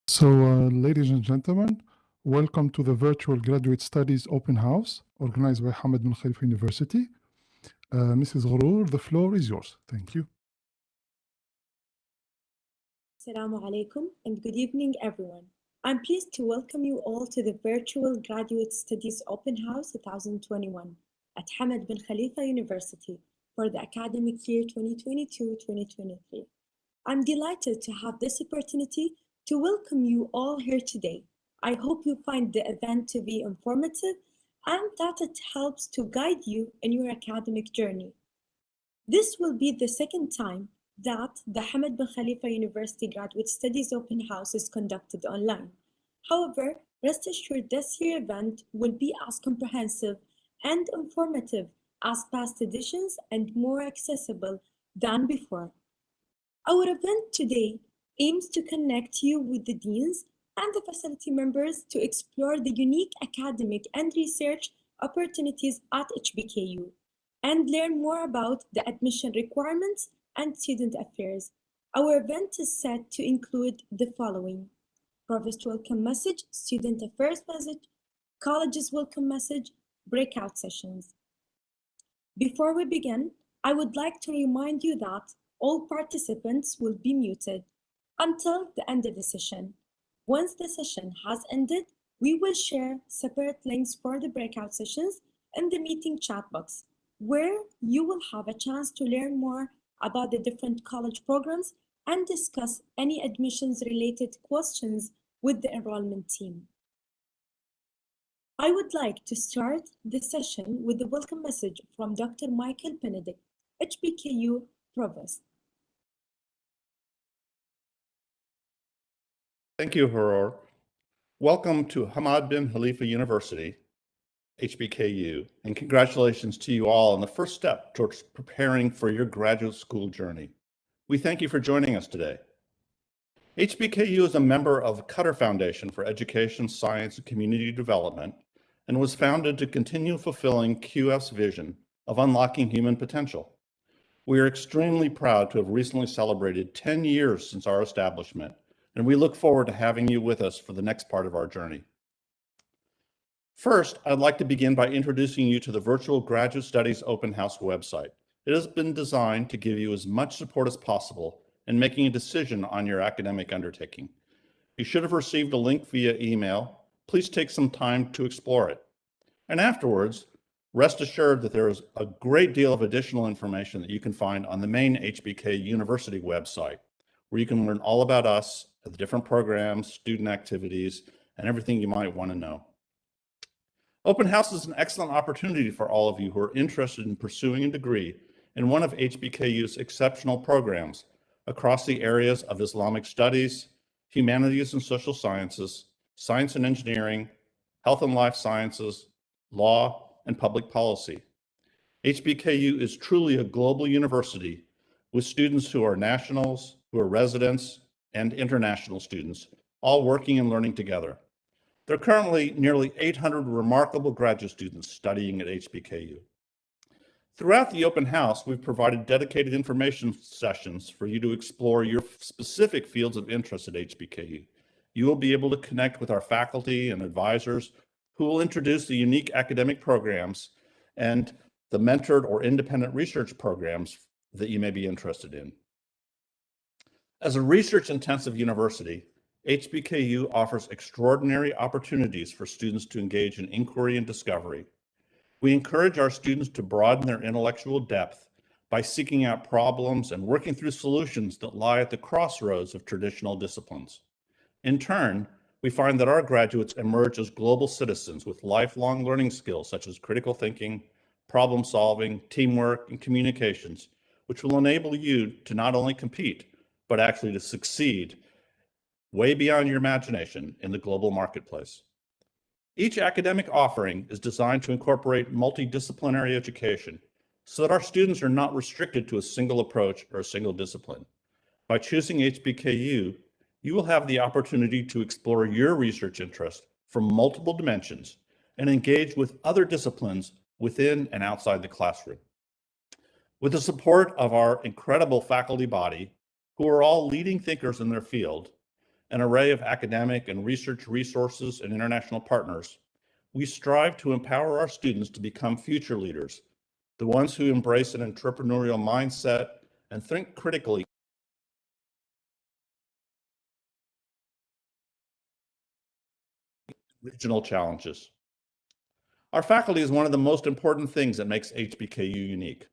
Ladies and gentlemen, welcome to the Virtual Graduate Studies Open House organized by Hamad bin Khalifa University. Mrs. Ghoroor, the floor is yours. Thank you. Assalamu alaikum and good evening, everyone. I'm pleased to welcome you all to the Virtual Graduate Studies Open House 2021 at Hamad bin Khalifa University for the academic year 2022-2023. I'm delighted to have this opportunity to welcome you all here today. I hope you find the event to be informative and that it helps to guide you in your academic journey. This will be the second time that the Hamad bin Khalifa University Graduate Studies Open House is conducted online. However, rest assured this year's event will be as comprehensive and informative as past editions and more accessible than before. Our event today aims to connect you with the deans and the faculty members to explore the unique academic and research opportunities at HBKU and learn more about the admission requirements and student affairs. Our event is set to include the following: Provost welcome message, student affairs message, college's welcome message, breakout sessions. Before we begin, I would like to remind you that all participants will be muted until the end of the session. Once the session has ended, we will share separate links for the breakout sessions in the meeting chat box, where you will have a chance to learn more about the different college programs and discuss any admissions related questions with the enrollment team. I would like to start the session with the welcome message from Dr. Michael Benedict, HBKU Provost. Thank you, Ghoroor. Welcome to Hamad bin Khalifa University, HBKU, and congratulations to you all on the first step towards preparing for your graduate school journey. We thank you for joining us today. HBKU is a member of the Qatar Foundation for Education, Science, and Community Development and was founded to continue fulfilling QF's vision of unlocking human potential. We are extremely proud to have recently celebrated 10 years since our establishment, and we look forward to having you with us for the next part of our journey. First, I'd like to begin by introducing you to the Virtual Graduate Studies Open House website. It has been designed to give you as much support as possible in making a decision on your academic undertaking. You should have received a link via email. Please take some time to explore it. And afterwards, rest assured that there is a great deal of additional information that you can find on the main HBK University website, where you can learn all about us, the different programs, student activities, and everything you might want to know. Open House is an excellent opportunity for all of you who are interested in pursuing a degree in one of HBKU's exceptional programs across the areas of Islamic studies, humanities and social sciences, science and engineering, health and life sciences, law, and public policy. HBKU is truly a global university with students who are nationals, who are residents, and international students, all working and learning together. There are currently nearly 800 remarkable graduate students studying at HBKU. Throughout the open house, we've provided dedicated information sessions for you to explore your specific fields of interest at HBKU. You will be able to connect with our faculty and advisors who will introduce the unique academic programs and the mentored or independent research programs that you may be interested in. As a research-intensive university, HBKU offers extraordinary opportunities for students to engage in inquiry and discovery. We encourage our students to broaden their intellectual depth by seeking out problems and working through solutions that lie at the crossroads of traditional disciplines. In turn, we find that our graduates emerge as global citizens with lifelong learning skills such as critical thinking, problem solving, teamwork, and communications, which will enable you to not only compete, but actually to succeed way beyond your imagination in the global marketplace. Each academic offering is designed to incorporate multidisciplinary education so that our students are not restricted to a single approach or a single discipline. By choosing HBKU, you will have the opportunity to explore your research interest from multiple dimensions and engage with other disciplines within and outside the classroom. With the support of our incredible faculty body, who are all leading thinkers in their field, an array of academic and research resources and international partners, we strive to empower our students to become future leaders, the ones who embrace an entrepreneurial mindset and think critically regional challenges. Our faculty is one of the most important things that makes HBKU unique.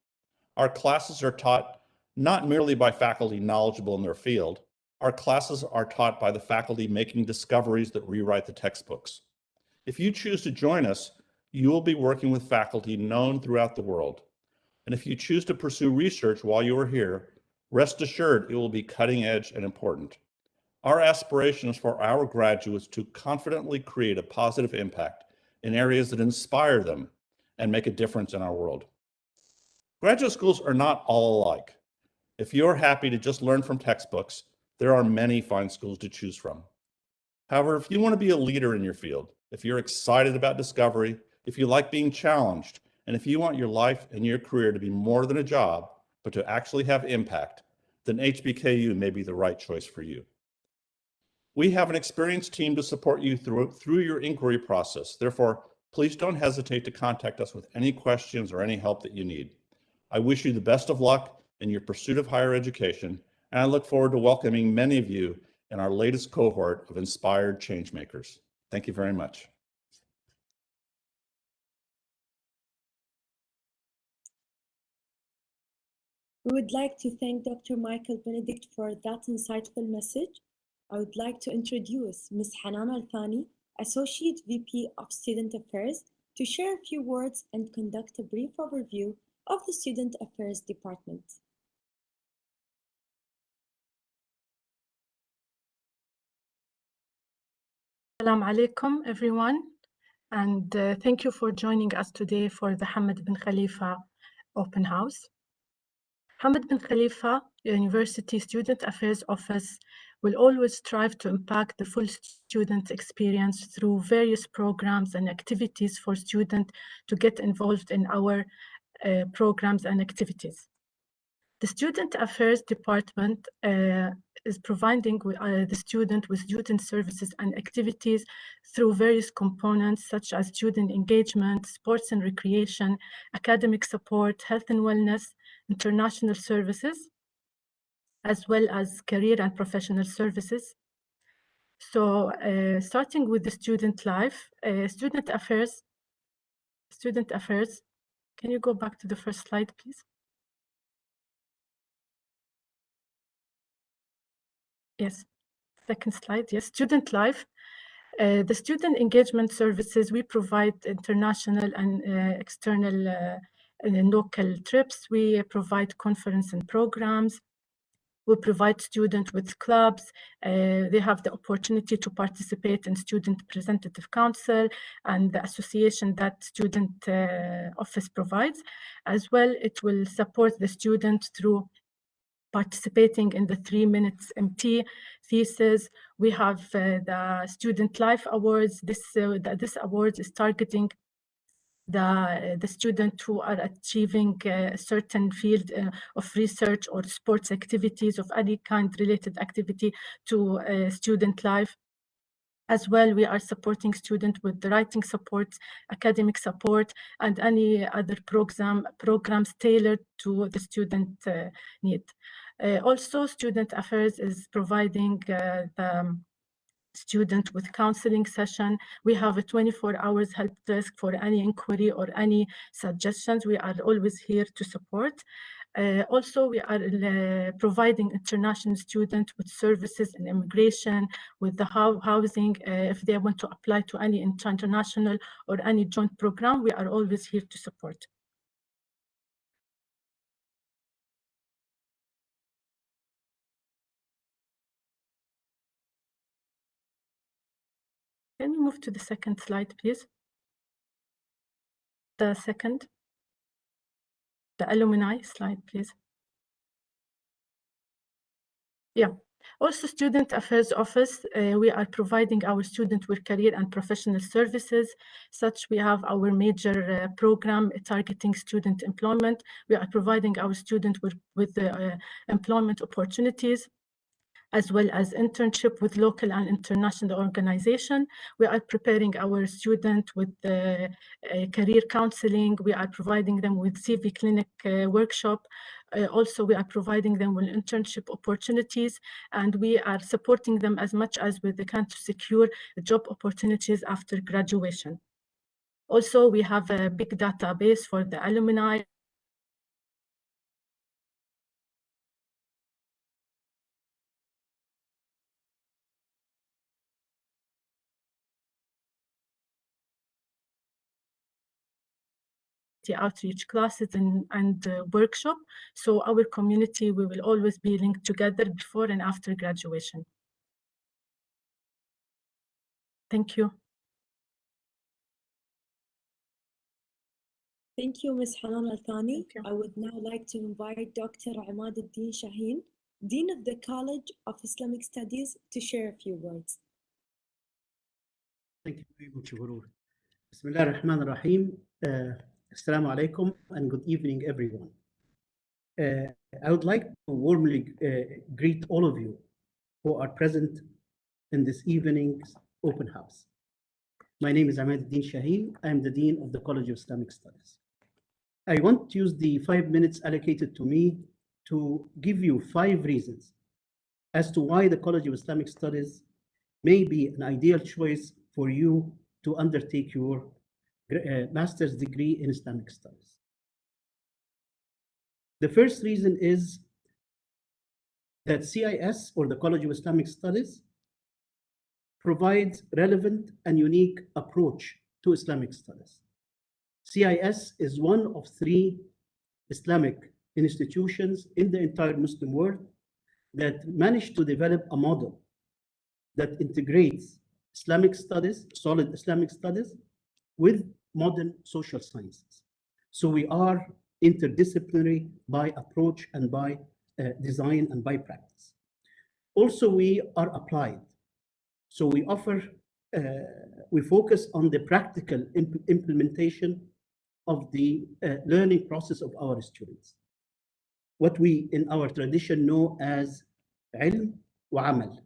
Our classes are taught not merely by faculty knowledgeable in their field. Our classes are taught by the faculty making discoveries that rewrite the textbooks. If you choose to join us, you will be working with faculty known throughout the world. And if you choose to pursue research while you are here, rest assured it will be cutting edge and important. Our aspiration is for our graduates to confidently create a positive impact in areas that inspire them and make a difference in our world. Graduate schools are not all alike. If you're happy to just learn from textbooks, there are many fine schools to choose from. However, if you want to be a leader in your field, if you're excited about discovery, if you like being challenged, and if you want your life and your career to be more than a job, but to actually have impact, then HBKU may be the right choice for you. We have an experienced team to support you through your inquiry process. Therefore, please don't hesitate to contact us with any questions or any help that you need. I wish you the best of luck in your pursuit of higher education, and I look forward to welcoming many of you in our latest cohort of inspired changemakers. Thank you very much. We would like to thank Dr. Michael Benedict for that insightful message. I would like to introduce Ms. Hanan Al-Thani, Associate VP of Student Affairs, to share a few words and conduct a brief overview of the Student Affairs Department. Assalamu alaikum, everyone, and thank you for joining us today for the Hamad bin Khalifa Open House. Hamad bin Khalifa University Student Affairs Office will always strive to impact the full student experience through various programs and activities for students to get involved in our programs and activities. The Student Affairs Department is providing the student with student services and activities through various components such as student engagement, sports and recreation, academic support, health and wellness, international services, as well as career and professional services. So starting with the student life, student affairs, can you go back to the first slide, please? Yes, second slide, yes, student life. The student engagement services, we provide international and external and local trips. We provide conference and programs. We provide students with clubs. They have the opportunity to participate in Student Representative Council and the association that student office provides. As well, it will support the student through participating in the 3 minutes MT thesis. We have the Student Life Awards. This award is targeting the students who are achieving a certain field of research or sports activities of any kind related activity to student life. As well, we are supporting students with the writing support, academic support, and any other programs tailored to the student need. Also, Student Affairs is providing the student with counseling session. We have a 24 hours help desk for any inquiry or any suggestions. We are always here to support. Also, we are providing international students with services in immigration, with the housing. If they want to apply to any international or any joint program, we are always here to support. Can we move to the second slide, please? The second, the alumni slide, please. Yeah. Also, Student Affairs Office, we are providing our students with career and professional services. Such, we have our major program targeting student employment. We are providing our students with employment opportunities. as well as internship with local and international organizations. We are preparing our students with career counseling. We are providing them with CV clinic workshop. Also, we are providing them with internship opportunities, and we are supporting them as much as we can to secure job opportunities after graduation. Also, we have a big database for the alumni. Outreach classes and workshop. So our community, we will always be linked together before and after graduation. Thank you. Thank you, Ms. Hanan Al-Thani. I would now like to invite Dr. Imad Al-Din Shaheen, Dean of the College of Islamic Studies, to share a few words. Thank you very much, Gurur. Bismillah ar-Rahman ar-Rahim. Assalamu alaikum and good evening, everyone. I would like to warmly greet all of you who are present in this evening's open house. My name is Imad Al-Din Shaheen. I am the Dean of the College of Islamic Studies. I want to use the 5 minutes allocated to me to give you 5 reasons as to why the College of Islamic Studies may be an ideal choice for you to undertake your master's degree in Islamic Studies. The first reason is that CIS, or the College of Islamic Studies, provides relevant and unique approach to Islamic studies. CIS is one of 3 Islamic institutions in the entire Muslim world that managed to develop a model that integrates Islamic studies, solid Islamic studies, with modern social sciences. So we are interdisciplinary by approach and by design and by practice. Also, we are applied. So we offer, we focus on the practical implementation of the learning process of our students. What we in our tradition know as ilm wa amal,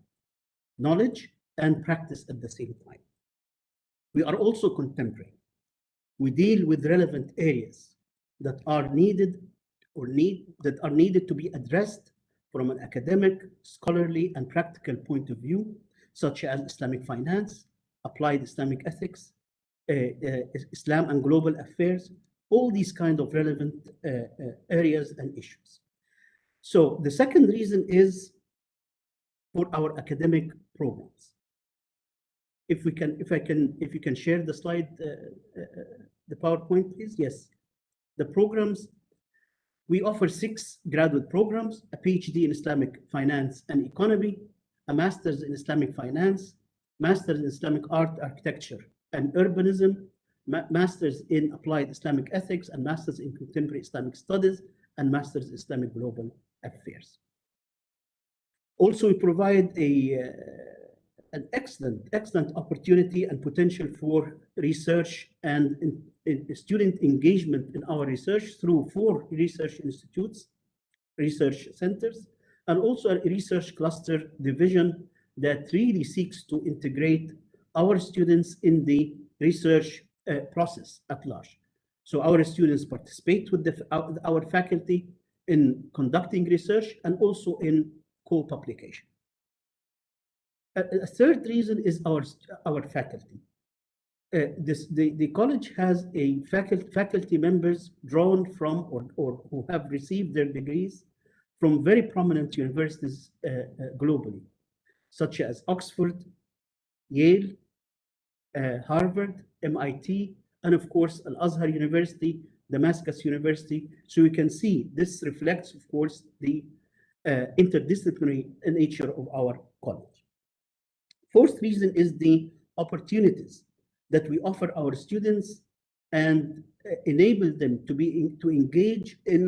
knowledge and practice at the same time. We are also contemporary. We deal with relevant areas that are needed to be addressed from an academic, scholarly, and practical point of view, such as Islamic finance, applied Islamic ethics, Islam and global affairs, all these kind of relevant areas and issues. So the second reason is for our academic programs. If you can share the slide, the PowerPoint, please. Yes, the programs. We offer 6 graduate programs: a PhD in Islamic finance and economy, a master's in Islamic finance, master's in Islamic art, architecture, and urbanism, master's in applied Islamic ethics, and master's in contemporary Islamic studies, and master's in Islamic global affairs. Also, we provide an excellent opportunity and potential for research and student engagement in our research through 4 research institutes, research centers, and also a research cluster division that really seeks to integrate our students in the research process at large. So our students participate with our faculty in conducting research and also in co-publication. A third reason is our faculty. The college has a faculty members drawn from or who have received their degrees from very prominent universities globally, such as Oxford, Yale, Harvard, MIT, and of course Al-Azhar University, Damascus University. So you can see this reflects, of course, the interdisciplinary nature of our college. Fourth reason is the opportunities that we offer our students and enable them to engage in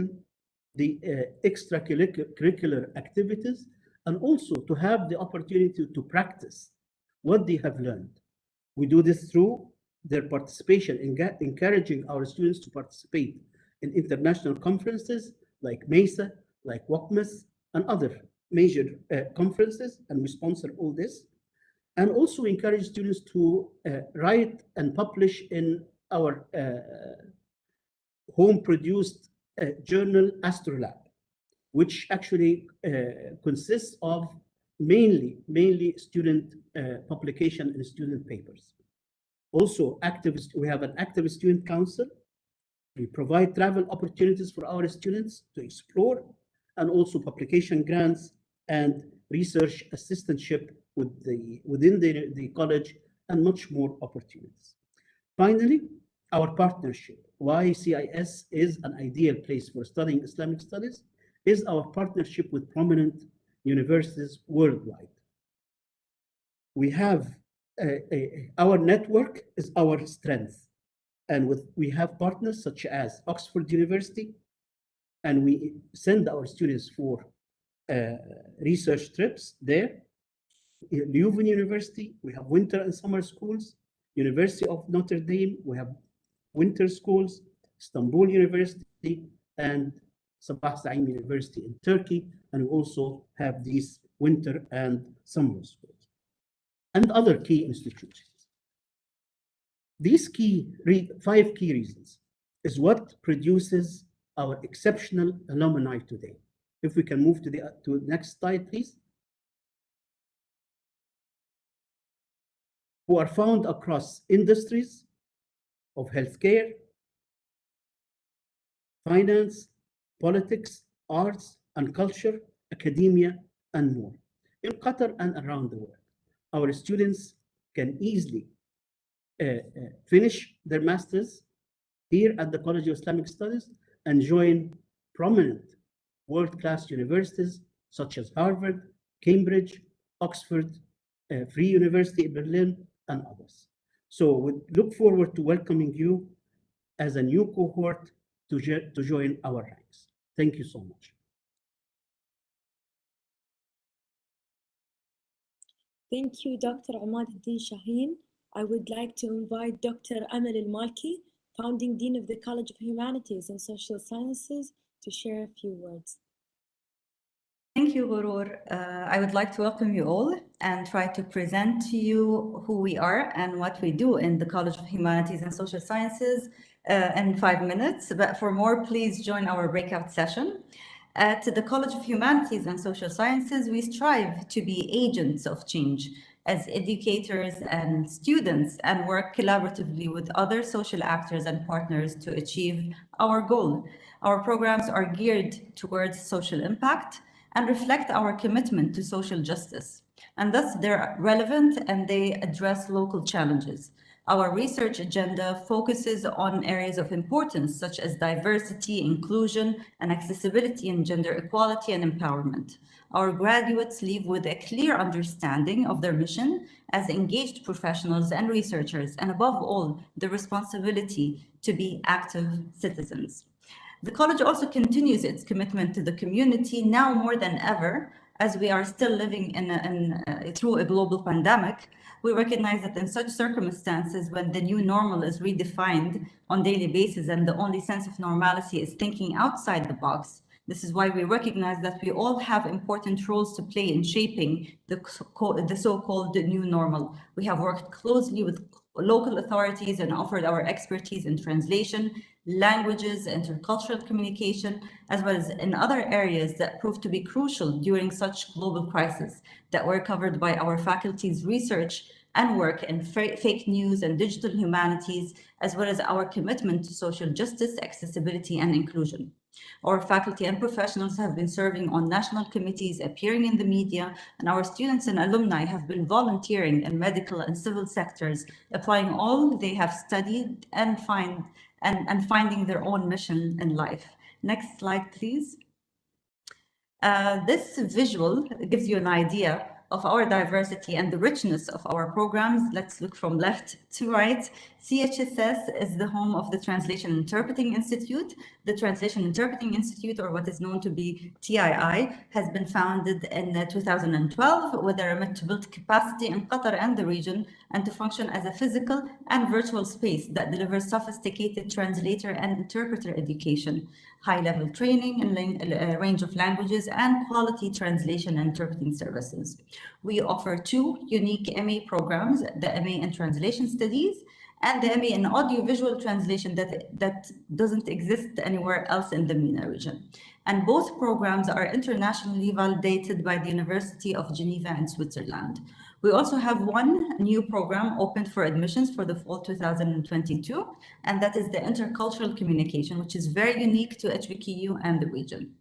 the extracurricular activities, and also to have the opportunity to practice what they have learned. We do this through their participation, encouraging our students to participate in international conferences like MESA, like WACMAS, and other major conferences, and we sponsor all this. And also encourage students to write and publish in our home-produced journal Astrolab, which actually consists of mainly student publication and student papers. Also, we have an active student council. We provide travel opportunities for our students to explore, and also publication grants and research assistantship within the college, and much more opportunities. Finally, our partnership. Why CIS is an ideal place for studying Islamic studies is our partnership with prominent universities worldwide. We have our network is our strength, and we have partners such as Oxford University, and we send our students for research trips there. Leuven University, we have winter and summer schools. University of Notre Dame, we have winter schools. Istanbul University and Sabah Saim University in Turkey, and we also have these winter and summer schools, and other key institutions. These 5 key reasons is what produces our exceptional alumni today. If we can move to the next slide, please. Who are found across industries of healthcare, finance, politics, arts and culture, academia, and more, in Qatar and around the world. Our students can easily finish their masters here at the College of Islamic Studies and join prominent world-class universities such as Harvard, Cambridge, Oxford, Free University in Berlin, and others. So we look forward to welcoming you as a new cohort to join our ranks. Thank you so much. Thank you, Dr. Ahmad Eddin Shaheen. I would like to invite Dr. Amal Al-Malki, Founding Dean of the College of Humanities and Social Sciences, to share a few words. Thank you, Ghoroor. I would like to welcome you all and try to present to you who we are and what we do in the College of Humanities and Social Sciences in 5 minutes. But for more, please join our breakout session. At the College of Humanities and Social Sciences, we strive to be agents of change as educators and students, and work collaboratively with other social actors and partners to achieve our goal. Our programs are geared towards social impact and reflect our commitment to social justice, and thus they're relevant and they address local challenges. Our research agenda focuses on areas of importance such as diversity, inclusion, and accessibility, and gender equality and empowerment. Our graduates leave with a clear understanding of their mission as engaged professionals and researchers, and above all, the responsibility to be active citizens. The college also continues its commitment to the community now more than ever, as we are still living through a global pandemic. We recognize that in such circumstances, when the new normal is redefined on daily basis and the only sense of normalcy is thinking outside the box, this is why we recognize that we all have important roles to play in shaping the so-called new normal. We have worked closely with local authorities and offered our expertise in translation, languages, intercultural communication, as well as in other areas that proved to be crucial during such global crisis that were covered by our faculty's research and work in fake news and digital humanities, as well as our commitment to social justice, accessibility, and inclusion. Our faculty and professionals have been serving on national committees, appearing in the media, and our students and alumni have been volunteering in medical and civil sectors, applying all they have studied and finding their own mission in life. Next slide, please. This visual gives you an idea of our diversity and the richness of our programs. Let's look from left to right. CHLS is the home of the Translation Interpreting Institute. The Translation Interpreting Institute, or what is known to be TII, has been founded in 2012 with a remit to build capacity in Qatar and the region and to function as a physical and virtual space that delivers sophisticated translator and interpreter education, high-level training in a range of languages, and quality translation and interpreting services. We offer 2 unique MA programs, the MA in Translation Studies and the MA in Audiovisual Translation that doesn't exist anywhere else in the MENA region. And both programs are internationally validated by the University of Geneva in Switzerland. We also have 1 new program opened for admissions for the fall 2022, and that is the Intercultural Communication, which is very unique to HBKU and the region.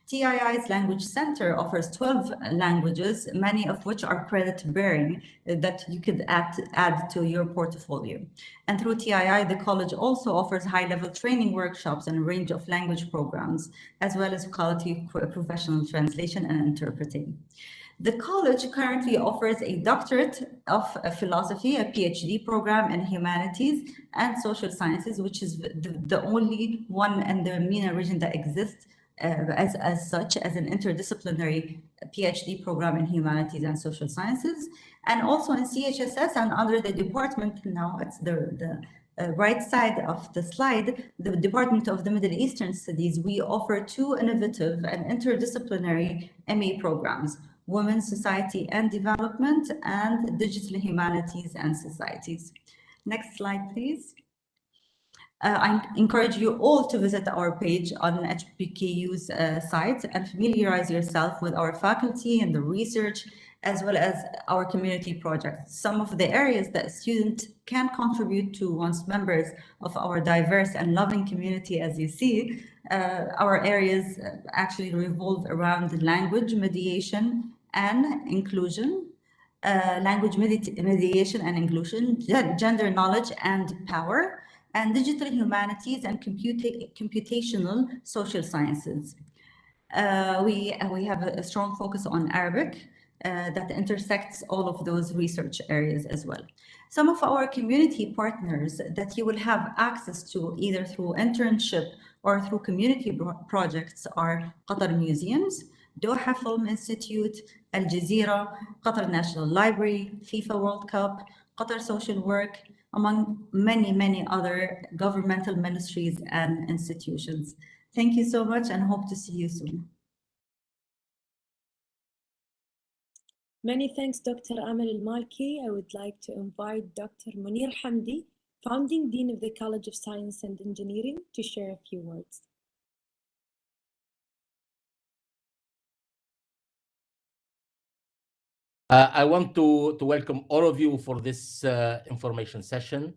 TII's Language Center offers 12 languages, many of which are credit-bearing that you could add to your portfolio. And through TII, the college also offers high-level training workshops and a range of language programs, as well as quality professional translation and interpreting. The college currently offers a doctorate of philosophy, a PhD program in humanities and social sciences, which is the only one in the MENA region that exists as such as an interdisciplinary PhD program in humanities and social sciences, and also in CHLS and under the department, now it's the right side of the slide, the Department of the Middle Eastern Studies, we offer 2 innovative and interdisciplinary MA programs, Women's Society and Development and Digital Humanities and Societies. Next slide, please. I encourage you all to visit our page on HBKU's site and familiarize yourself with our faculty and the research, as well as our community projects. Some of the areas that students can contribute to once members of our diverse and loving community, as you see, our areas actually revolve around language mediation and inclusion, gender knowledge and power, and digital humanities and computational social sciences. We have a strong focus on Arabic that intersects all of those research areas as well. Some of our community partners that you will have access to either through internship or through community projects are Qatar Museums, Doha Film Institute, Al Jazeera, Qatar National Library, FIFA World Cup, Qatar Social Work, among many, many other governmental ministries and institutions. Thank you so much and hope to see you soon. Many thanks, Dr. Amal Al-Malki. I would like to invite Dr. Munir Hamdi, Founding Dean of the College of Science and Engineering, to share a few words. I want to welcome all of you for this information session.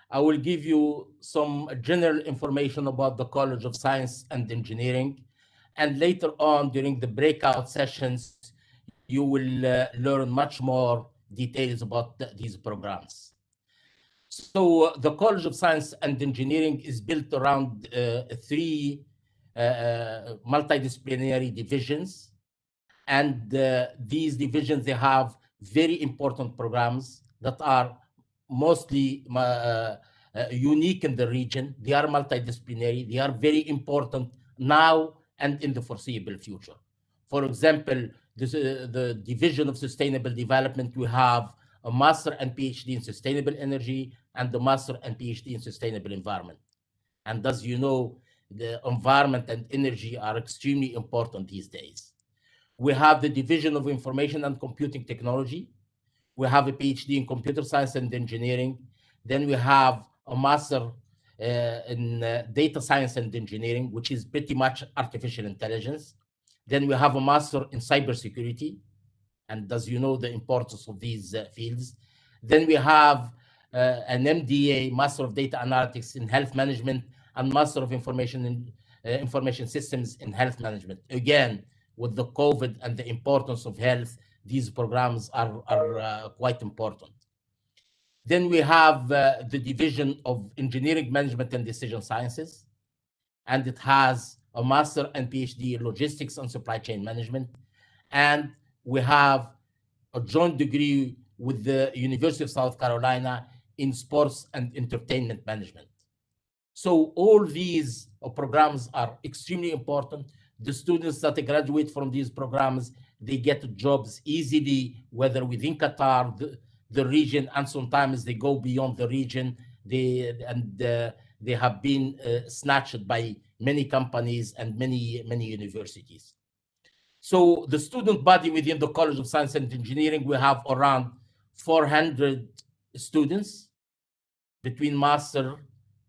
I will give you some general information about the College of Science and Engineering, and later on during the breakout sessions, you will learn much more details about these programs. So the College of Science and Engineering is built around 3 multidisciplinary divisions. And these divisions, they have very important programs that are mostly unique in the region. They are multidisciplinary. They are very important now and in the foreseeable future. For example, the Division of Sustainable Development, we have a Master and PhD in Sustainable Energy and the Master and PhD in Sustainable Environment. And as you know, the environment and energy are extremely important these days. We have the Division of Information and Computing Technology. We have a PhD in Computer Science and Engineering. Then we have a Master in Data Science and Engineering, which is pretty much artificial intelligence. Then we have a Master in Cybersecurity, and as you know, the importance of these fields. Then we have an MDA, Master of Data Analytics in Health Management, and Master of Information Systems in Health Management. Again, with the COVID and the importance of health, these programs are quite important. Then we have the Division of Engineering Management and Decision Sciences, and it has a Master and PhD in Logistics and Supply Chain Management. And we have a joint degree with the University of South Carolina in Sports and Entertainment Management. So all these programs are extremely important. The students that graduate from these programs, they get jobs easily, whether within Qatar, the region, and sometimes they go beyond the region. They have been snatched by many companies and many universities. So the student body within the College of Science and Engineering, we have around 400 students between master,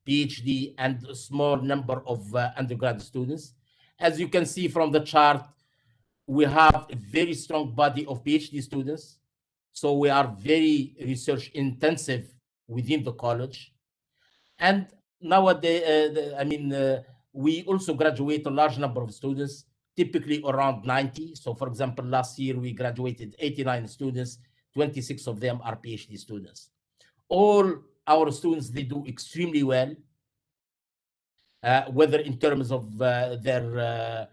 PhD, and a small number of undergraduate students. As you can see from the chart, we have a very strong body of PhD students. So we are very research intensive within the college. And nowadays, we also graduate a large number of students, typically around 90. So for example, last year we graduated 89 students, 26 of them are PhD students. All our students, they do extremely well, whether in terms of their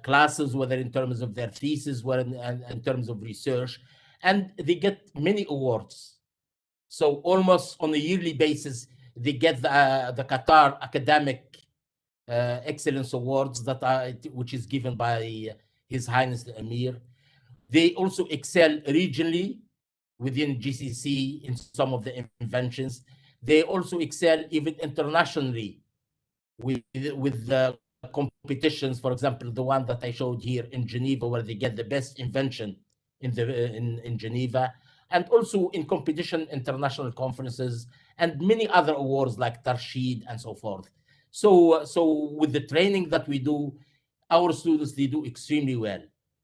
classes, whether in terms of their thesis, whether in terms of research, and they get many awards. So almost on a yearly basis, they get the Qatar Academic Excellence Awards which is given by His Highness the Emir. They also excel regionally within GCC in some of the inventions. They also excel even internationally with the competitions. For example, the one that I showed here in Geneva, where they get the best invention in Geneva, and also in competition, international conferences, and many other awards like Tarshid and so forth. So with the training that we do, our students, they do extremely well,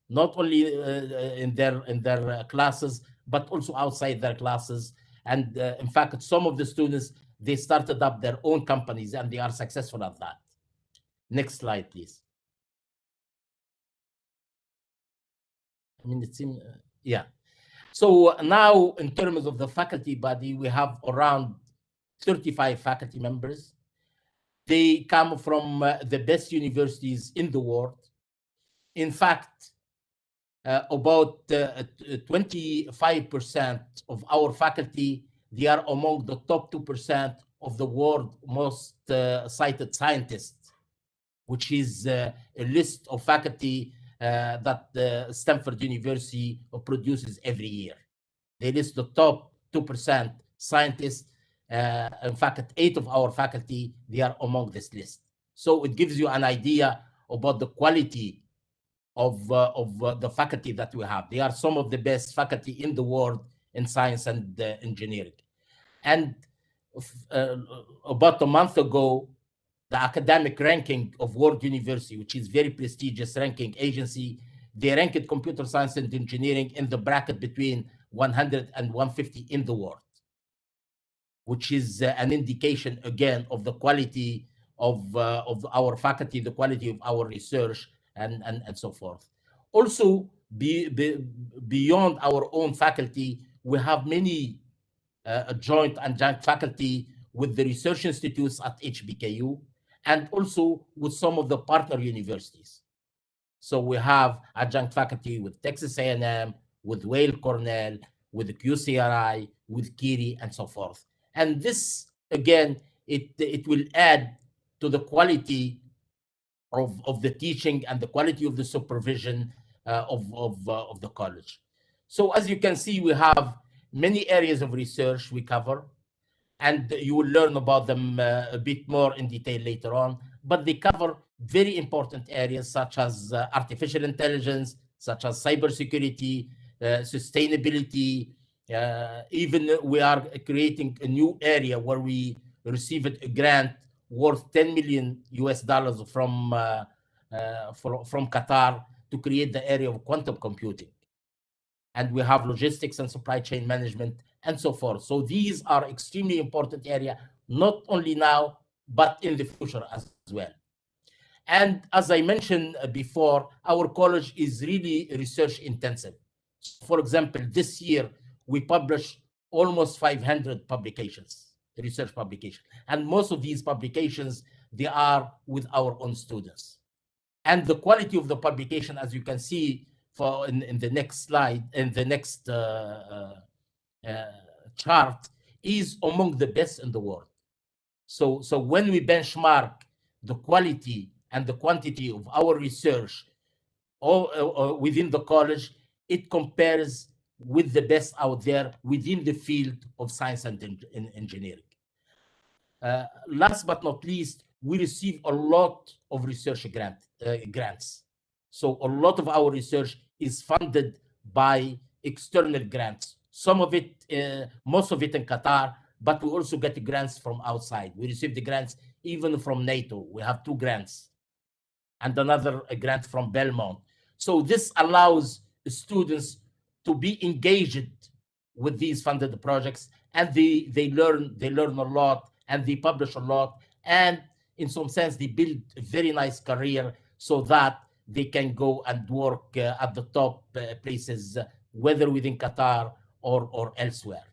not only in their classes, but also outside their classes. And in fact, some of the students, they started up their own companies and they are successful at that. Next slide, please. It seems, yeah. So now in terms of the faculty body, we have around 35 faculty members. They come from the best universities in the world. In fact, about 25% of our faculty, they are among the top 2% of the world's most cited scientists, which is a list of faculty that Stanford University produces every year. They list the top 2% scientists. In fact, 8 of our faculty, they are among this list. So it gives you an idea about the quality of the faculty that we have. They are some of the best faculty in the world in science and engineering. And about a month ago, the academic ranking of World University, which is very prestigious ranking agency, they ranked computer science and engineering in the bracket between 100 and 150 in the world, which is an indication again of the quality of our faculty, the quality of our research, and so forth. Also, beyond our own faculty, we have many joint adjunct faculty with the research institutes at HBKU, and also with some of the partner universities. So we have adjunct faculty with Texas A&M, with Weill Cornell, with QCRI, with Curie, and so forth. And this, again, it will add to the quality of the teaching and the quality of the supervision of the college. So as you can see, we have many areas of research we cover, and you will learn about them a bit more in detail later on, but they cover very important areas such as artificial intelligence, such as cybersecurity, sustainability. Even we are creating a new area where we received a grant worth $10 million from Qatar to create the area of quantum computing. And we have logistics and supply chain management and so forth. So these are extremely important areas, not only now, but in the future as well. And as I mentioned before, our college is really research intensive. For example, this year, we published almost 500 publications, research publications. And most of these publications, they are with our own students. And the quality of the publication, as you can see in the next slide, in the next chart, is among the best in the world. So when we benchmark the quality and the quantity of our research within the college, it compares with the best out there within the field of science and engineering. Last but not least, we receive a lot of research grants. So a lot of our research is funded by external grants. Some of it, most of it in Qatar, but we also get the grants from outside. We receive the grants even from NATO. We have 2 grants and another grant from Belmont. So this allows students to be engaged with these funded projects, and they learn a lot, and they publish a lot, and in some sense they build a very nice career so that they can go and work at the top places, whether within Qatar or elsewhere.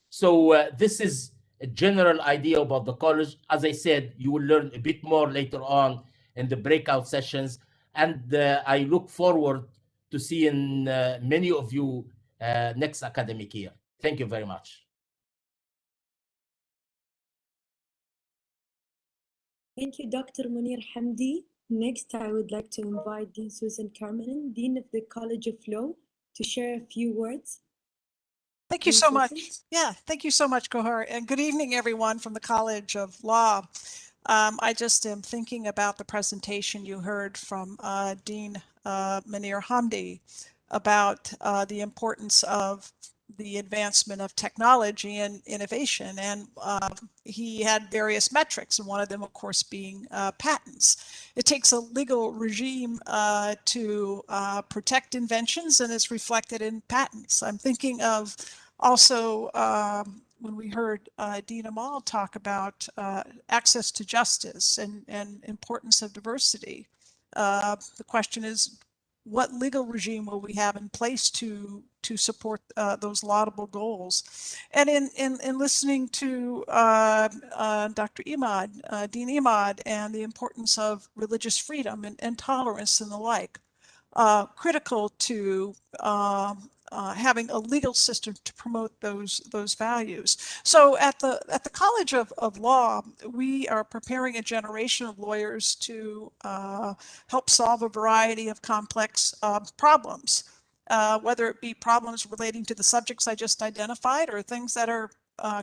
So this is a general idea about the college. As I said, you will learn a bit more later on in the breakout sessions, and I look forward to seeing many of you next academic year. Thank you very much. Thank you, Dr. Munir Hamdi. Next, I would like to invite Dean Susan Carmenin, Dean of the College of Law, to share a few words. Thank you so much. Yeah, thank you so much, Gohar. And good evening, everyone from the College of Law. I just am thinking about the presentation you heard from Dean Munir Hamdi about the importance of the advancement of technology and innovation. And he had various metrics, and one of them, of course, being patents. It takes a legal regime to protect inventions, and it's reflected in patents. I'm thinking of also when we heard Dean Amal talk about access to justice and importance of diversity. The question is, what legal regime will we have in place to support those laudable goals? And in listening to Dr. Imad, Dean Imad, and the importance of religious freedom and tolerance and the like, critical to having a legal system to promote those values. So at the College of Law, we are preparing a generation of lawyers to help solve a variety of complex problems, whether it be problems relating to the subjects I just identified or things that are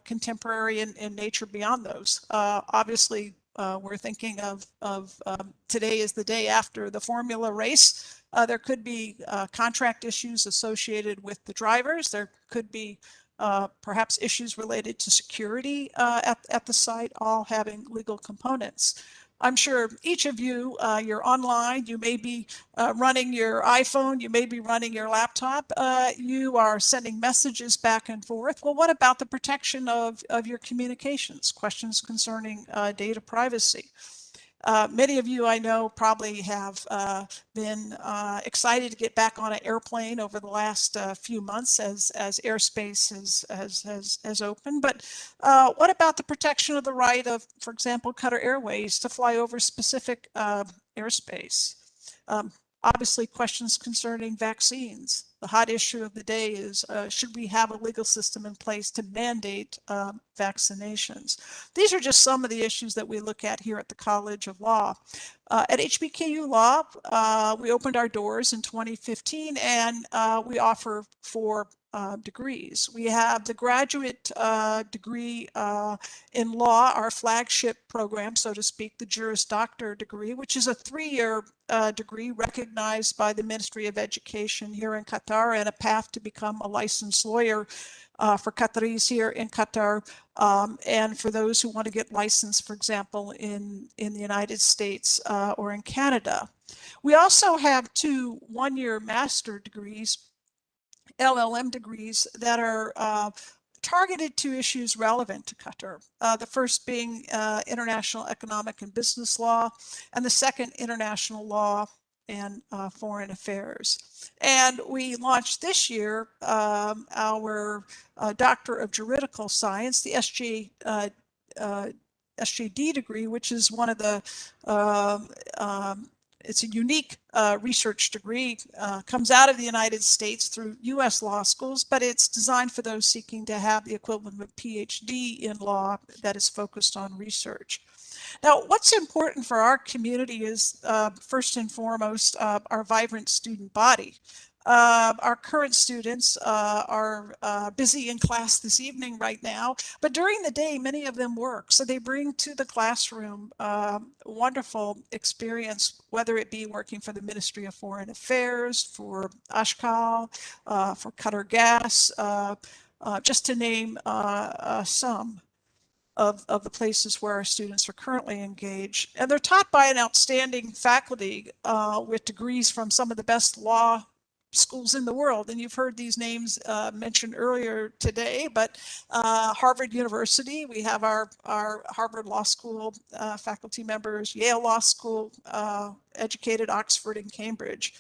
contemporary in nature beyond those. Obviously, we're thinking of today is the day after the formula race. There could be contract issues associated with the drivers. There could be perhaps issues related to security at the site, all having legal components. I'm sure each of you, you're online, you may be running your iPhone, you may be running your laptop, you are sending messages back and forth. Well, what about the protection of your communications? Questions concerning data privacy. Many of you I know probably have been excited to get back on an airplane over the last few months as airspace has opened. But what about the protection of the right of, for example, Qatar Airways to fly over specific airspace? Obviously, questions concerning vaccines. The hot issue of the day is, should we have a legal system in place to mandate vaccinations? These are just some of the issues that we look at here at the College of Law. At HBKU Law, we opened our doors in 2015, and we offer 4 degrees. We have the graduate degree in law, our flagship program, so to speak, the Juris Doctor degree, which is a 3-year degree recognized by the Ministry of Education here in Qatar, and a path to become a licensed lawyer for Qataris here in Qatar, and for those who want to get licensed, for example, in the United States or in Canada. We also have 2 one-year master degrees, LLM degrees, that are targeted to issues relevant to Qatar. The first being international economic and business law, and the second international law and foreign affairs. And we launched this year our Doctor of Juridical Science, the SJD degree, which is one of the it's a unique research degree, comes out of the United States through U.S. law schools, but it's designed for those seeking to have the equivalent of a PhD in law that is focused on research. Now, what's important for our community is, first and foremost, our vibrant student body. Our current students are busy in class this evening right now, but during the day, many of them work. So they bring to the classroom wonderful experience, whether it be working for the Ministry of Foreign Affairs, for Ashkal, for Qatar Gas, just to name some of the places where our students are currently engaged. And they're taught by an outstanding faculty with degrees from some of the best law schools in the world. And you've heard these names mentioned earlier today, but Harvard University, we have our Harvard Law School faculty members, Yale Law School, educated Oxford and Cambridge.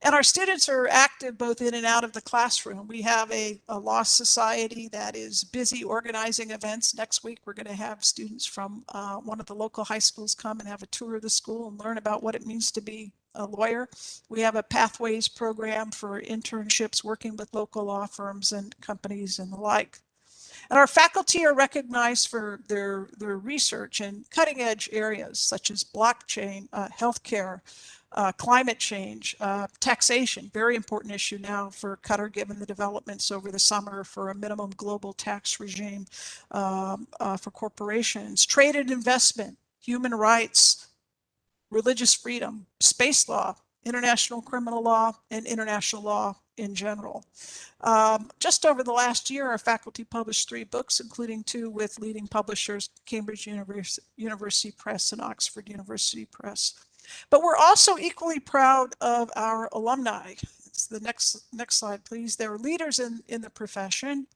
And our students are active both in and out of the classroom. We have a law society that is busy organizing events. Next week, we're going to have students from one of the local high schools come and have a tour of the school and learn about what it means to be a lawyer. We have a Pathways program for internships working with local law firms and companies and the like. And our faculty are recognized for their research in cutting edge areas such as blockchain, healthcare, climate change, taxation, very important issue now for Qatar, given the developments over the summer for a minimum global tax regime for corporations, trade and investment, human rights, religious freedom, space law, international criminal law, and international law in general. Just over the last year, our faculty published 3 books, including 2 with leading publishers, Cambridge University Press and Oxford University Press. But we're also equally proud of our alumni. It's the next slide, please. They're leaders in the profession,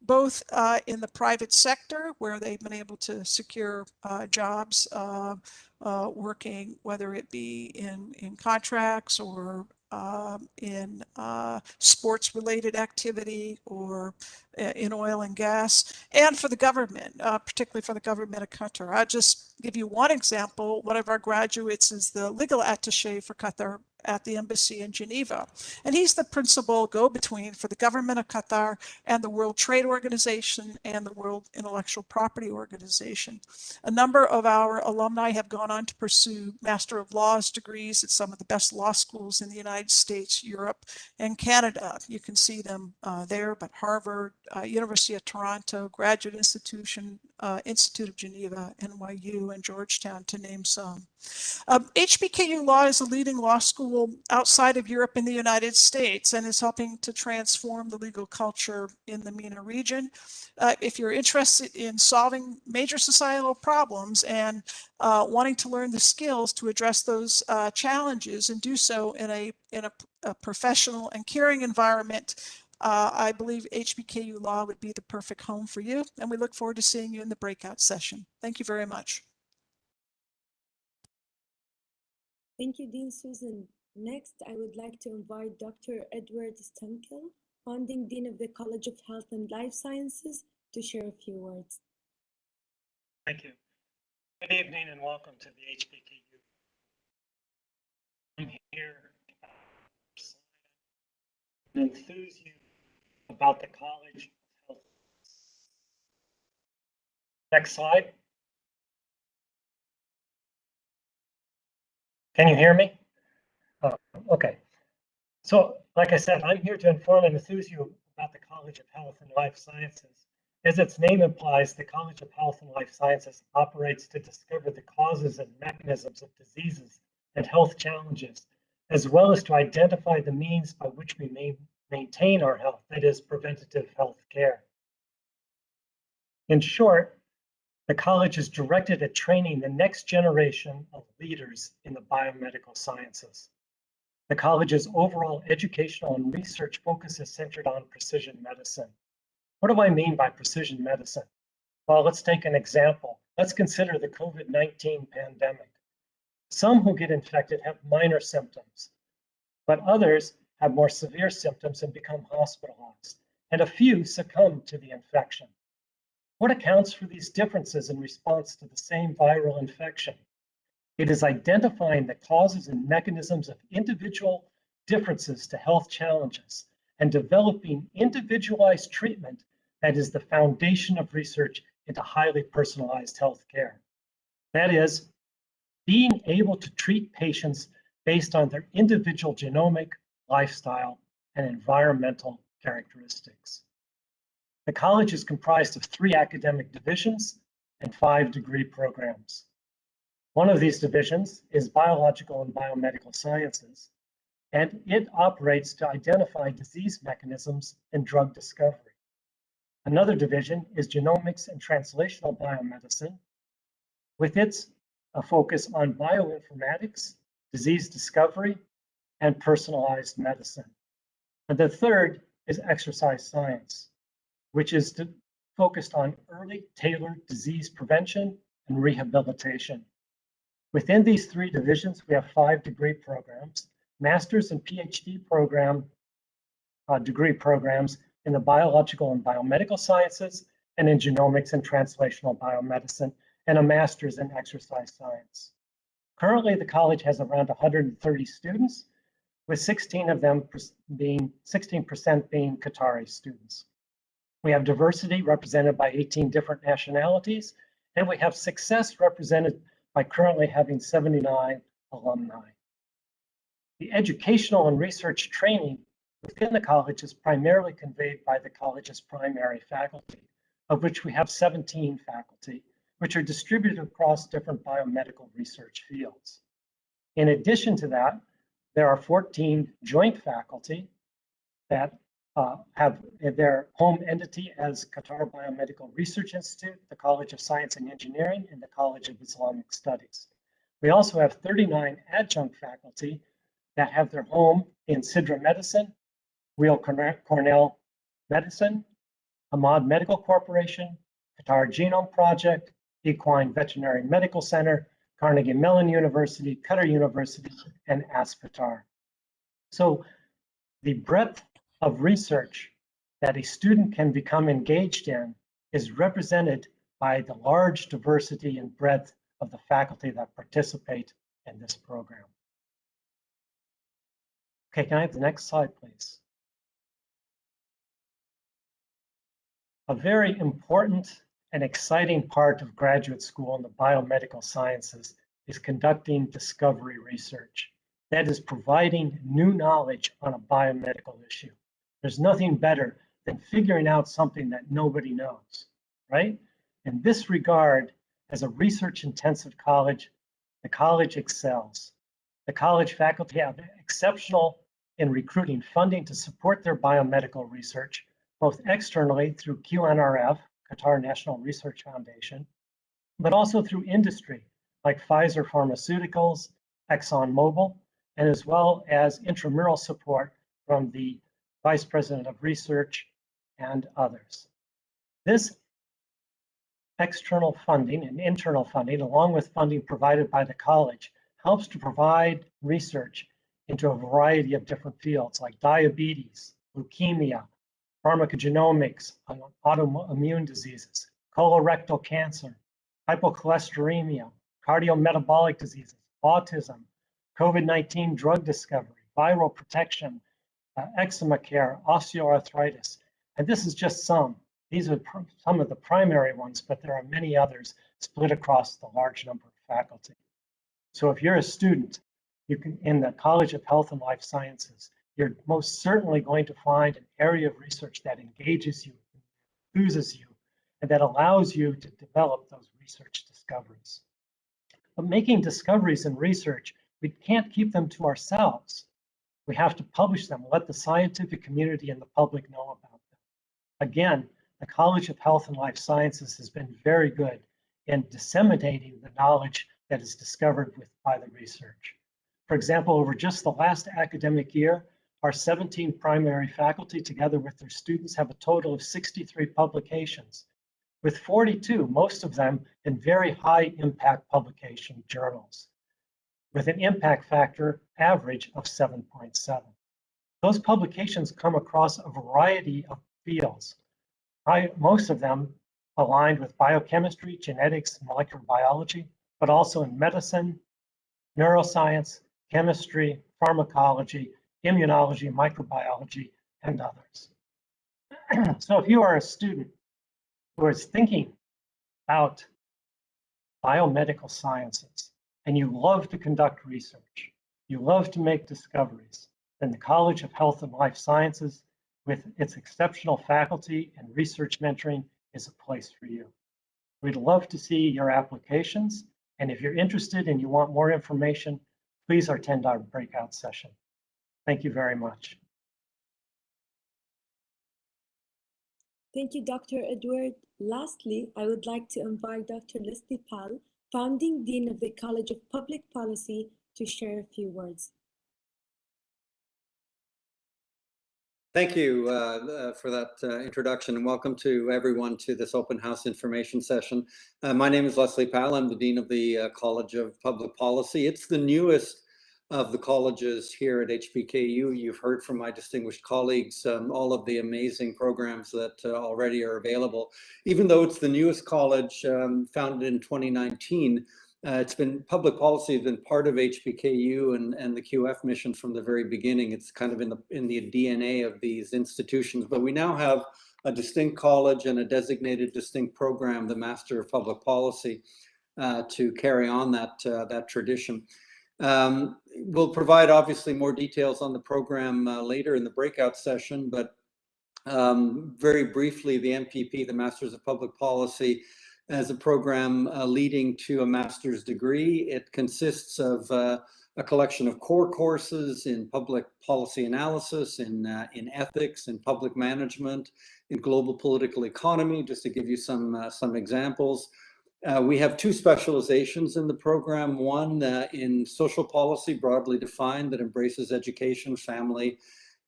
both in the private sector, where they've been able to secure jobs working, whether it be in contracts or in sports-related activity or in oil and gas, and for the government, particularly for the government of Qatar. I'll just give you one example. One of our graduates is the legal attaché for Qatar at the embassy in Geneva, and he's the principal go-between for the government of Qatar and the World Trade Organization and the World Intellectual Property Organization. A number of our alumni have gone on to pursue Master of Laws degrees at some of the best law schools in the United States, Europe, and Canada. You can see them there, but Harvard, University of Toronto, Graduate Institution, Institute of Geneva, NYU, and Georgetown, to name some. HBKU Law is a leading law school outside of Europe and the United States and is helping to transform the legal culture in the MENA region. If you're interested in solving major societal problems and wanting to learn the skills to address those challenges and do so in a professional and caring environment, I believe HBKU Law would be the perfect home for you, and we look forward to seeing you in the breakout session. Thank you very much. Thank you, Dean Susan. Next, I would like to invite Dr. Edward Stenkel, founding Dean of the College of Health and Life Sciences, to share a few words. Thank you. Good evening and welcome to the HBKU. I'm here to enthuse you about the College of Health. Next slide. Can you hear me? Oh, okay. So, like I said, I'm here to inform and enthuse you about the College of Health and Life Sciences. As its name implies, the College of Health and Life Sciences operates to discover the causes and mechanisms of diseases and health challenges, as well as to identify the means by which we may maintain our health, that is, preventative health care. In short, the college is directed at training the next generation of leaders in the biomedical sciences. The college's overall educational and research focus is centered on precision medicine. What do I mean by precision medicine? Well, let's take an example. Let's consider the COVID-19 pandemic. Some who get infected have minor symptoms, but others have more severe symptoms and become hospitalized, and a few succumb to the infection. What accounts for these differences in response to the same viral infection? It is identifying the causes and mechanisms of individual differences to health challenges and developing individualized treatment that is the foundation of research into highly personalized health care. That is, being able to treat patients based on their individual genomic, lifestyle, and environmental characteristics. The college is comprised of 3 academic divisions and 5 degree programs. One of these divisions is Biological and Biomedical Sciences, and it operates to identify disease mechanisms and drug discovery. Another division is Genomics and Translational Biomedicine, with its focus on bioinformatics, disease discovery, and personalized medicine. And the third is Exercise Science, which is focused on early tailored disease prevention and rehabilitation. Within these 3 divisions, we have 5 degree programs, master's and PhD program degree programs in the biological and biomedical sciences and in genomics and translational biomedicine, and a master's in exercise science. Currently, the college has around 130 students, with 16% being Qatari students. We have diversity represented by 18 different nationalities, and we have success represented by currently having 79 alumni. The educational and research training within the college is primarily conveyed by the college's primary faculty, of which we have 17 faculty, which are distributed across different biomedical research fields. In addition to that, there are 14 joint faculty that have their home entity as Qatar Biomedical Research Institute, the College of Science and Engineering, and the College of Islamic Studies. We also have 39 adjunct faculty that have their home in Sidra Medicine, Weill Cornell Medicine, Hamad Medical Corporation, Qatar Genome Project, Equine Veterinary Medical Center, Carnegie Mellon University, Qatar University, and ASPITAR. So the breadth of research that a student can become engaged in is represented by the large diversity and breadth of the faculty that participate in this program. Okay, can I have the next slide, please? A very important and exciting part of graduate school in the biomedical sciences is conducting discovery research. That is providing new knowledge on a biomedical issue. There's nothing better than figuring out something that nobody knows, right? In this regard, as a research-intensive college, the college excels. The college faculty have exceptional in recruiting funding to support their biomedical research, both externally through QNRF, Qatar National Research Foundation, but also through industry like Pfizer Pharmaceuticals, ExxonMobil, and as well as intramural support from the Vice President of Research and others. This external funding and internal funding, along with funding provided by the college, helps to provide research into a variety of different fields like diabetes, leukemia, pharmacogenomics, autoimmune diseases, colorectal cancer, hypocholesterolemia, cardiometabolic diseases, autism, COVID-19 drug discovery, viral protection, eczema care, osteoarthritis. And this is just some. These are some of the primary ones, but there are many others split across the large number of faculty. So if you're a student, you can, in the College of Health and Life Sciences, you're most certainly going to find an area of research that engages you, enthuses you, and that allows you to develop those research discoveries. But making discoveries in research, we can't keep them to ourselves. We have to publish them, let the scientific community and the public know about them. Again, the College of Health and Life Sciences has been very good in disseminating the knowledge that is discovered by the research. For example, over just the last academic year, our 17 primary faculty, together with their students, have a total of 63 publications, with 42, most of them in very high impact publication journals, with an impact factor average of 7.7. Those publications come across a variety of fields, most of them aligned with biochemistry, genetics, molecular biology, but also in medicine, neuroscience, chemistry, pharmacology, immunology, microbiology, and others. So if you are a student who is thinking about biomedical sciences and you love to conduct research, you love to make discoveries, then the College of Health and Life Sciences, with its exceptional faculty and research mentoring, is a place for you. We'd love to see your applications, and if you're interested and you want more information, please attend our breakout session. Thank you very much. Thank you, Dr. Edward. Lastly, I would like to invite Dr. Leslie Pal, Founding Dean of the College of Public Policy, to share a few words. Thank you for that introduction, and welcome to everyone to this open house information session. My name is Leslie Pal. I'm the Dean of the College of Public Policy. It's the newest of the colleges here at HBKU. You've heard from my distinguished colleagues all of the amazing programs that already are available. Even though it's the newest college, founded in 2019, it's been, public policy has been part of HBKU and the QF mission from the very beginning. It's kind of in the DNA of these institutions, but we now have a distinct college and a designated distinct program, the Master of Public Policy, to carry on that tradition. We'll provide obviously more details on the program later in the breakout session, but very briefly, the MPP, the Masters of Public Policy, as a program leading to a master's degree. It consists of a collection of core courses in public policy analysis, in ethics, in public management, in global political economy, just to give you some examples. We have two specializations in the program, one in social policy, broadly defined, that embraces education, family,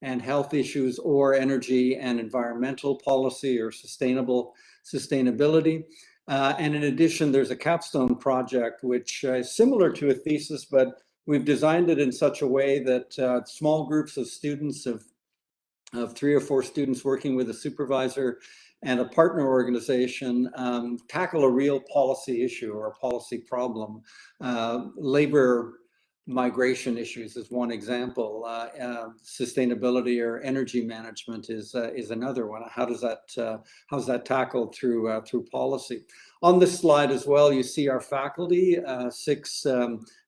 and health issues, or energy and environmental policy or sustainability. And in addition, there's a capstone project, which is similar to a thesis, but we've designed it in such a way that small groups of students, of 3 or 4 students working with a supervisor and a partner organization, tackle a real policy issue or a policy problem. Labor migration issues is one example. Sustainability or energy management is another one. How's that tackled through policy? On this slide as well, you see our faculty, 6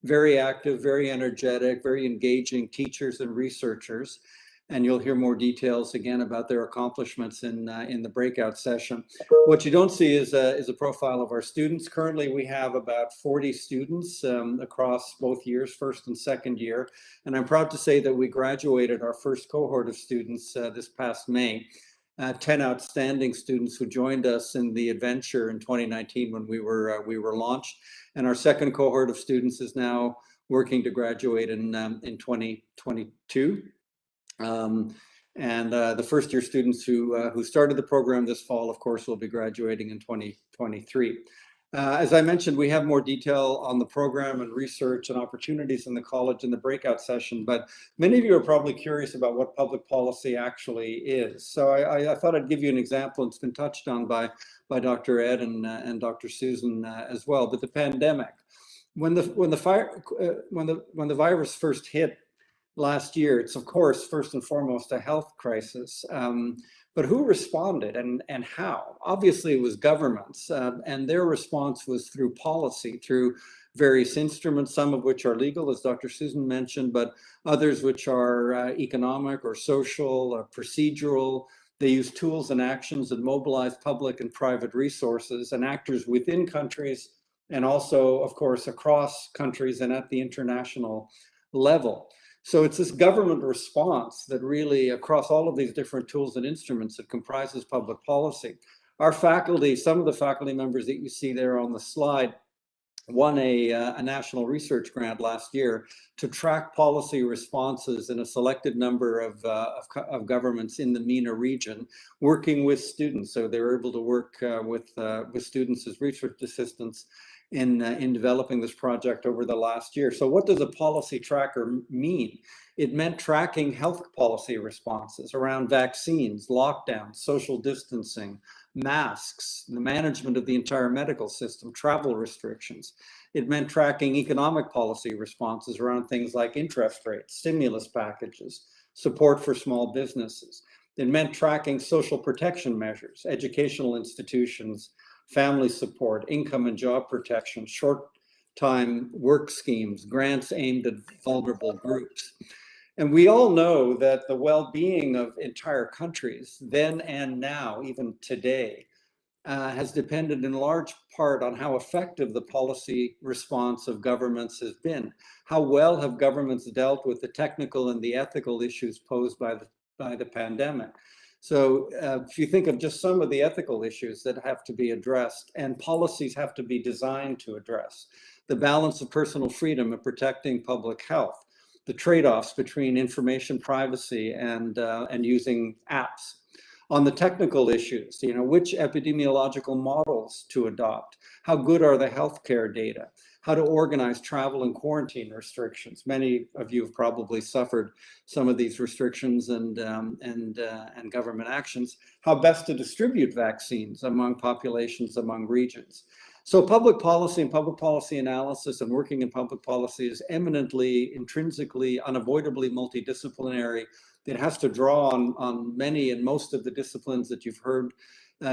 very active, very energetic, very engaging teachers and researchers. And you'll hear more details again about their accomplishments in the breakout session. What you don't see is a profile of our students. Currently, we have about 40 students across both years, first and second year. And I'm proud to say that we graduated our first cohort of students this past May. 10 outstanding students who joined us in the adventure in 2019 when we were launched. And our second cohort of students is now working to graduate in 2022. The first year students who started the program this fall, of course, will be graduating in 2023. As I mentioned, we have more detail on the program and research and opportunities in the college in the breakout session, but many of you are probably curious about what public policy actually is. So I thought I'd give you an example. It's been touched on by Dr. Ed and Dr. Susan as well. But the pandemic, when the virus first hit last year, it's of course first and foremost a health crisis. But who responded and how? Obviously, it was governments, and their response was through policy, through various instruments, some of which are legal, as Dr. Susan mentioned, but others which are economic or social or procedural. They use tools and actions that mobilize public and private resources and actors within countries, and also, of course, across countries and at the international level. So it's this government response that really, across all of these different tools and instruments, that comprises public policy. Our faculty, some of the faculty members that you see there on the slide, won a national research grant last year to track policy responses in a selected number of governments in the MENA region, working with students. So they were able to work with students as research assistants in developing this project over the last year. So what does a policy tracker mean? It meant tracking health policy responses around vaccines, lockdowns, social distancing, masks, the management of the entire medical system, travel restrictions. It meant tracking economic policy responses around things like interest rates, stimulus packages, support for small businesses. It meant tracking social protection measures, educational institutions, family support, income and job protection, short-time work schemes, grants aimed at vulnerable groups. And we all know that the well-being of entire countries, then and now, even today, has depended in large part on how effective the policy response of governments has been. How well have governments dealt with the technical and the ethical issues posed by the pandemic? So if you think of just some of the ethical issues that have to be addressed and policies have to be designed to address, the balance of personal freedom and protecting public health, the trade-offs between information privacy and using apps. On the technical issues, which epidemiological models to adopt, how good are the healthcare data, how to organize travel and quarantine restrictions. Many of you have probably suffered some of these restrictions and government actions, how best to distribute vaccines among populations, among regions. So public policy and public policy analysis and working in public policy is eminently, intrinsically, unavoidably multidisciplinary. It has to draw on many and most of the disciplines that you've heard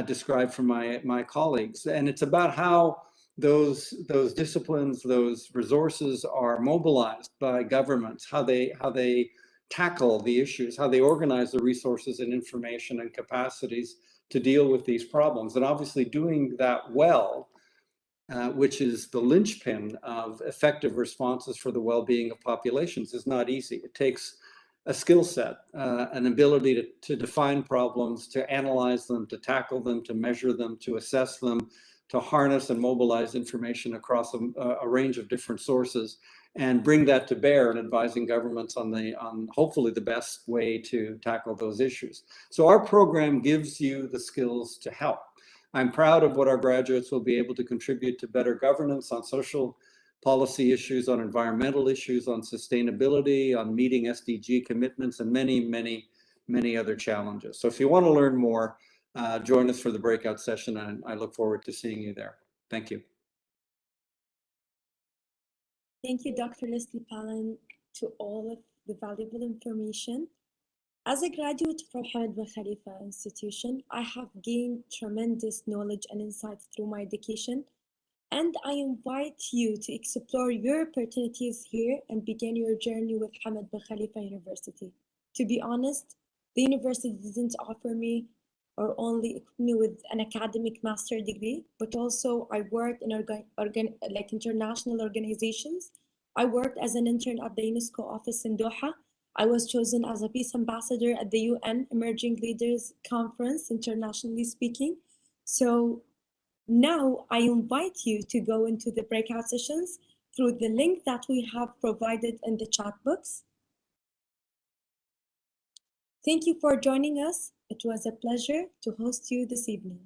described from my colleagues. And it's about how those disciplines, those resources are mobilized by governments, how they tackle the issues, how they organize the resources and information and capacities to deal with these problems. And obviously doing that well, which is the linchpin of effective responses for the well-being of populations, is not easy. It takes a skill set, an ability to define problems, to analyze them, to tackle them, to measure them, to assess them, to harness and mobilize information across a range of different sources, and bring that to bear in advising governments on hopefully the best way to tackle those issues. So our program gives you the skills to help. I'm proud of what our graduates will be able to contribute to better governance on social policy issues, on environmental issues, on sustainability, on meeting SDG commitments, and many, many, many other challenges. So if you want to learn more, join us for the breakout session, and I look forward to seeing you there. Thank you. Thank you, Dr. Leslie Palin, to all of the valuable information. As a graduate from Hamad bin Khalifa Institution, I have gained tremendous knowledge and insights through my education. And I invite you to explore your opportunities here and begin your journey with Hamad bin Khalifa University. To be honest, the university didn't offer me or only equip me with an academic master degree, but also I worked in international organizations. I worked as an intern at the UNESCO office in Doha. I was chosen as a peace ambassador at the UN Emerging Leaders Conference, internationally speaking. So now I invite you to go into the breakout sessions through the link that we have provided in the chat box. Thank you for joining us. It was a pleasure to host you this evening.